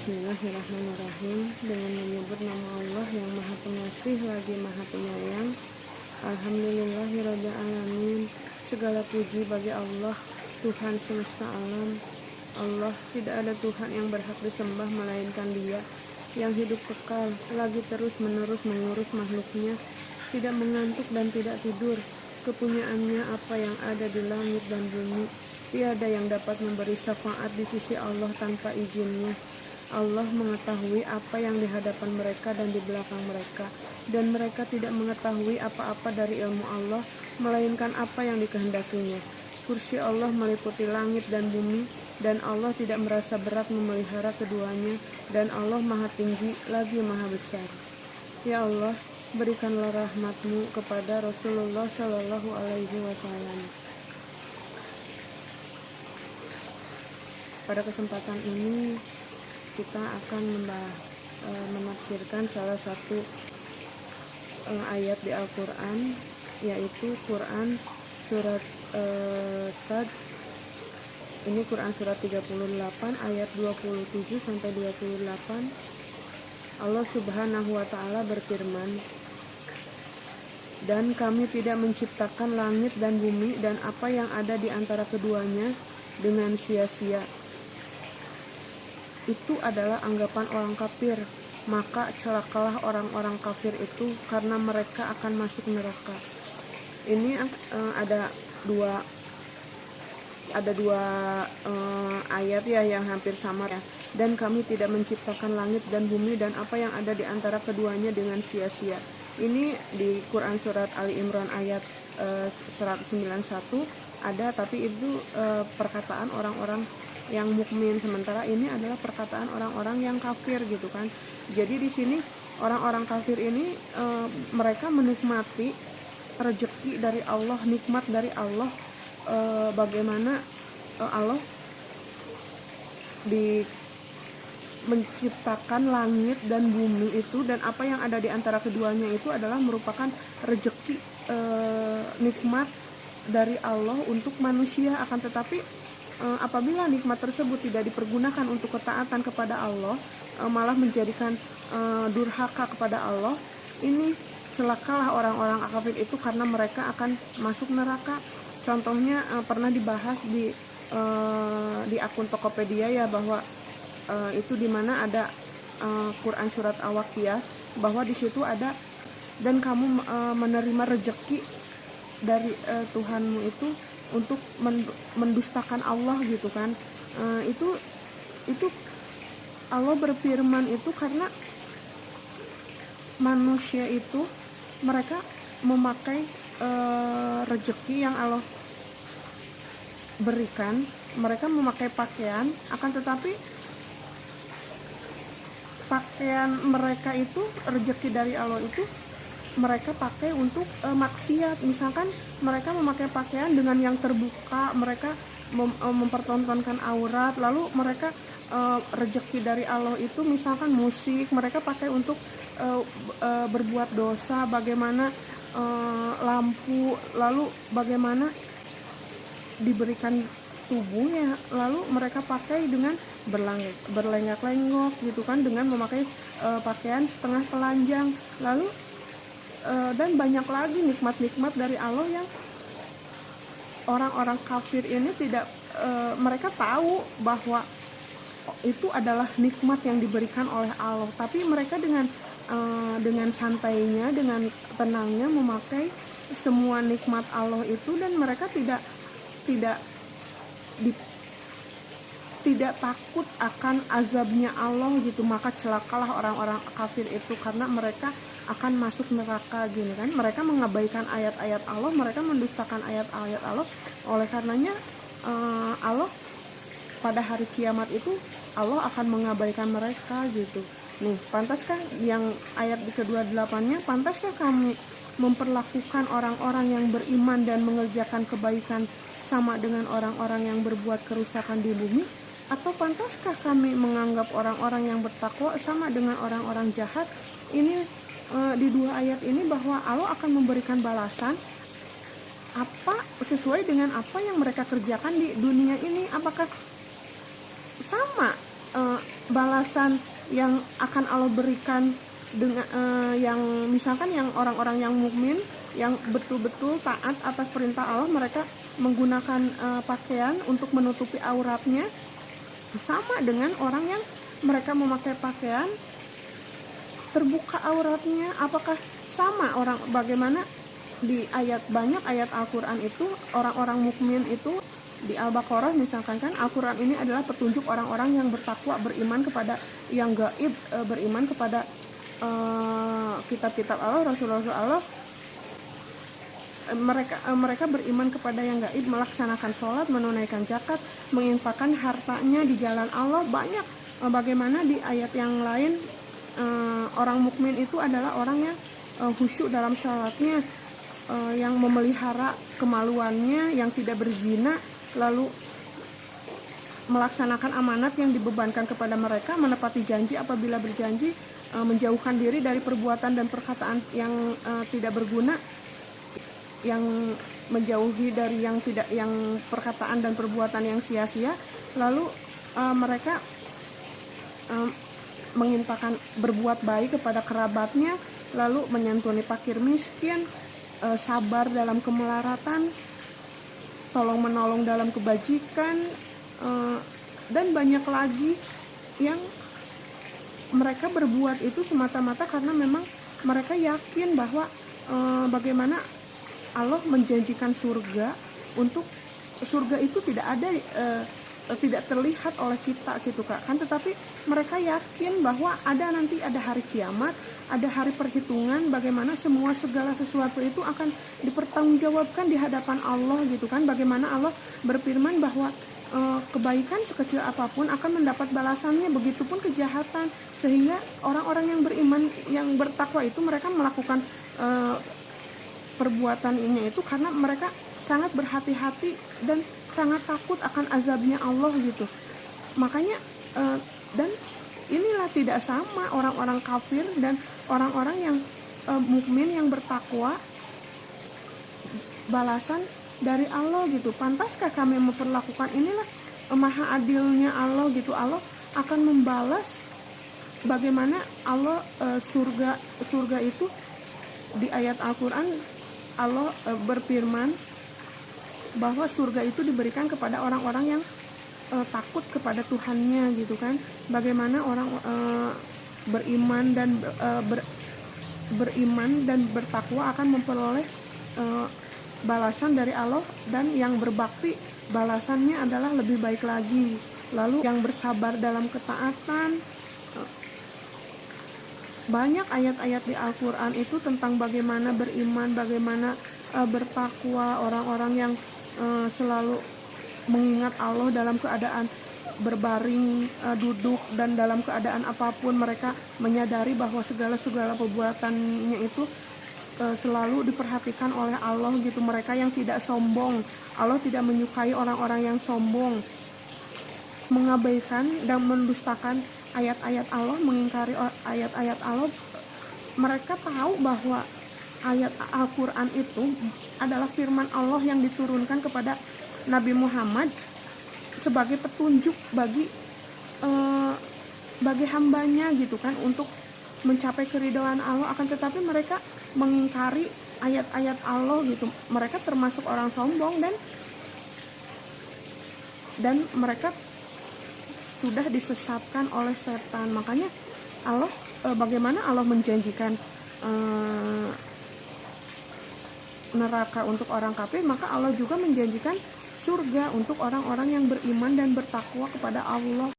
Bismillahirrahmanirrahim. Dengan menyebut nama Allah yang Maha Pengasih lagi Maha Penyayang. Alhamdulillahirabbil alamin. Segala puji bagi Allah, Tuhan semesta alam. Allah, tidak ada Tuhan yang berhak disembah melainkan Dia yang hidup kekal, lagi terus menerus mengurus makhluknya, tidak mengantuk dan tidak tidur. Kepunyaannya apa yang ada di langit dan bumi. Tiada yang dapat memberi syafaat di sisi Allah tanpa izinnya. Allah mengetahui apa yang di hadapan mereka dan di belakang mereka, dan mereka tidak mengetahui apa-apa dari ilmu Allah, melainkan apa yang dikehendakinya. Kursi Allah meliputi langit dan bumi, dan Allah tidak merasa berat memelihara keduanya, dan Allah Maha Tinggi lagi Maha Besar. Ya Allah, berikanlah rahmat-Mu kepada Rasulullah Shallallahu Alaihi Wasallam. Pada kesempatan ini kita akan menafsirkan salah satu ayat di Al-Quran, yaitu Quran surat Sad. Ini Quran surat 38 ayat 27 sampai 28. Allah Subhanahu wa taala berfirman, "Dan kami tidak menciptakan langit dan bumi dan apa yang ada di antara keduanya dengan sia-sia." Itu adalah anggapan orang kafir, maka celakalah orang-orang kafir itu karena mereka akan masuk neraka. Ini ada dua ayat ya yang hampir sama ya. Dan kami tidak menciptakan langit dan bumi dan apa yang ada di antara keduanya dengan sia-sia. Ini di Quran surat Ali Imran ayat 191 ada, tapi itu perkataan orang-orang yang mukmin, sementara ini adalah perkataan orang-orang yang kafir gitu kan. Jadi di sini orang-orang kafir ini mereka menikmati rezeki dari Allah, nikmat dari Allah, bagaimana Allah menciptakan langit dan bumi itu, dan apa yang ada di antara keduanya itu adalah merupakan rezeki, nikmat dari Allah untuk manusia. Akan tetapi apabila nikmat tersebut tidak dipergunakan untuk ketaatan kepada Allah, malah menjadikan durhaka kepada Allah, ini celakalah orang-orang kafir itu karena mereka akan masuk neraka. Contohnya pernah dibahas di akun Tokopedia ya, bahwa itu dimana ada Quran surat Al-Waqiah, bahwa di situ ada, dan kamu menerima rezeki dari Tuhanmu itu untuk mendustakan Allah gitu kan. Itu Allah berfirman itu karena manusia itu mereka memakai rezeki yang Allah berikan. Mereka memakai pakaian, akan tetapi pakaian mereka itu, rezeki dari Allah itu mereka pakai untuk maksiat. Misalkan mereka memakai pakaian dengan yang terbuka, mereka mempertontonkan aurat, lalu mereka rezeki dari Allah itu misalkan musik, mereka pakai untuk berbuat dosa. Bagaimana lampu, lalu bagaimana diberikan tubuhnya, lalu mereka pakai dengan berlenggak-lenggok gitu kan, dengan memakai pakaian setengah telanjang, lalu dan banyak lagi nikmat-nikmat dari Allah yang orang-orang kafir ini tidak, mereka tahu bahwa itu adalah nikmat yang diberikan oleh Allah, tapi mereka dengan santainya, dengan tenangnya memakai semua nikmat Allah itu, dan mereka tidak takut akan azabnya Allah gitu. Maka celakalah orang-orang kafir itu karena mereka akan masuk neraka gini kan. Mereka mengabaikan ayat-ayat Allah, mereka mendustakan ayat-ayat Allah. Oleh karenanya Allah pada hari kiamat itu Allah akan mengabaikan mereka gitu. Nih, pantaskah yang ayat kedua 8-nya, pantaskah kami memperlakukan orang-orang yang beriman dan mengerjakan kebaikan sama dengan orang-orang yang berbuat kerusakan di bumi? Atau pantaskah kami menganggap orang-orang yang bertakwa sama dengan orang-orang jahat? Ini di dua ayat ini bahwa Allah akan memberikan balasan apa sesuai dengan apa yang mereka kerjakan di dunia ini. Apakah sama balasan yang akan Allah berikan dengan yang misalkan yang orang-orang yang mukmin yang betul-betul taat atas perintah Allah, mereka menggunakan pakaian untuk menutupi auratnya, sama dengan orang yang mereka memakai pakaian terbuka auratnya. Apakah sama orang bagaimana di banyak ayat Al-Qur'an itu orang-orang mukmin itu di Al-Baqarah misalkan kan, Al-Qur'an ini adalah petunjuk orang-orang yang bertakwa, beriman kepada yang gaib, beriman kepada kitab-kitab Allah, Rasul-Rasul Allah. Mereka beriman kepada yang gaib, melaksanakan sholat, menunaikan zakat, menginfakkan hartanya di jalan Allah. Banyak bagaimana di ayat yang lain orang mukmin itu adalah orang yang khusyuk dalam sholatnya, yang memelihara kemaluannya, yang tidak berzina, lalu melaksanakan amanat yang dibebankan kepada mereka, menepati janji apabila berjanji, menjauhkan diri dari perbuatan dan perkataan yang tidak berguna, yang menjauhi dari yang perkataan dan perbuatan yang sia-sia, lalu mereka menginfakkan, berbuat baik kepada kerabatnya, lalu menyantuni fakir miskin, sabar dalam kemelaratan, tolong menolong dalam kebajikan, dan banyak lagi yang mereka berbuat itu semata-mata karena memang mereka yakin bahwa bagaimana Allah menjanjikan surga. Untuk surga itu tidak ada, tidak terlihat oleh kita gitu Kak kan, tetapi mereka yakin bahwa nanti ada hari kiamat, ada hari perhitungan, bagaimana segala sesuatu itu akan dipertanggungjawabkan di hadapan Allah gitu kan. Bagaimana Allah berfirman bahwa kebaikan sekecil apapun akan mendapat balasannya, begitupun kejahatan. Sehingga orang-orang yang beriman, yang bertakwa itu mereka melakukan perbuatan ini itu karena mereka sangat berhati-hati dan sangat takut akan azabnya Allah gitu. Makanya dan inilah tidak sama orang-orang kafir dan orang-orang yang mukmin yang bertakwa, balasan dari Allah gitu. Pantaskah kami memperlakukan, inilah maha adilnya Allah gitu. Allah akan membalas bagaimana Allah surga itu di ayat Al-Qur'an Allah berfirman bahwa surga itu diberikan kepada orang-orang yang takut kepada Tuhannya gitu kan. Bagaimana orang beriman dan bertakwa akan memperoleh balasan dari Allah, dan yang berbakti balasannya adalah lebih baik lagi. Lalu yang bersabar dalam ketaatan, banyak ayat-ayat di Al-Qur'an itu tentang bagaimana beriman, bagaimana bertakwa, orang-orang yang selalu mengingat Allah dalam keadaan berbaring, duduk, dan dalam keadaan apapun mereka menyadari bahwa segala perbuatannya itu selalu diperhatikan oleh Allah gitu. Mereka yang tidak sombong, Allah tidak menyukai orang-orang yang sombong, mengabaikan dan mendustakan ayat-ayat Allah, mengingkari ayat-ayat Allah. Mereka tahu bahwa ayat Al-Qur'an itu adalah firman Allah yang diturunkan kepada Nabi Muhammad sebagai petunjuk bagi hambanya gitu kan, untuk mencapai keridhaan Allah. Akan tetapi mereka mengingkari ayat-ayat Allah gitu. Mereka termasuk orang sombong dan mereka sudah disesatkan oleh setan. Makanya Allah bagaimana Allah menjanjikan neraka untuk orang kafir, maka Allah juga menjanjikan surga untuk orang-orang yang beriman dan bertakwa kepada Allah.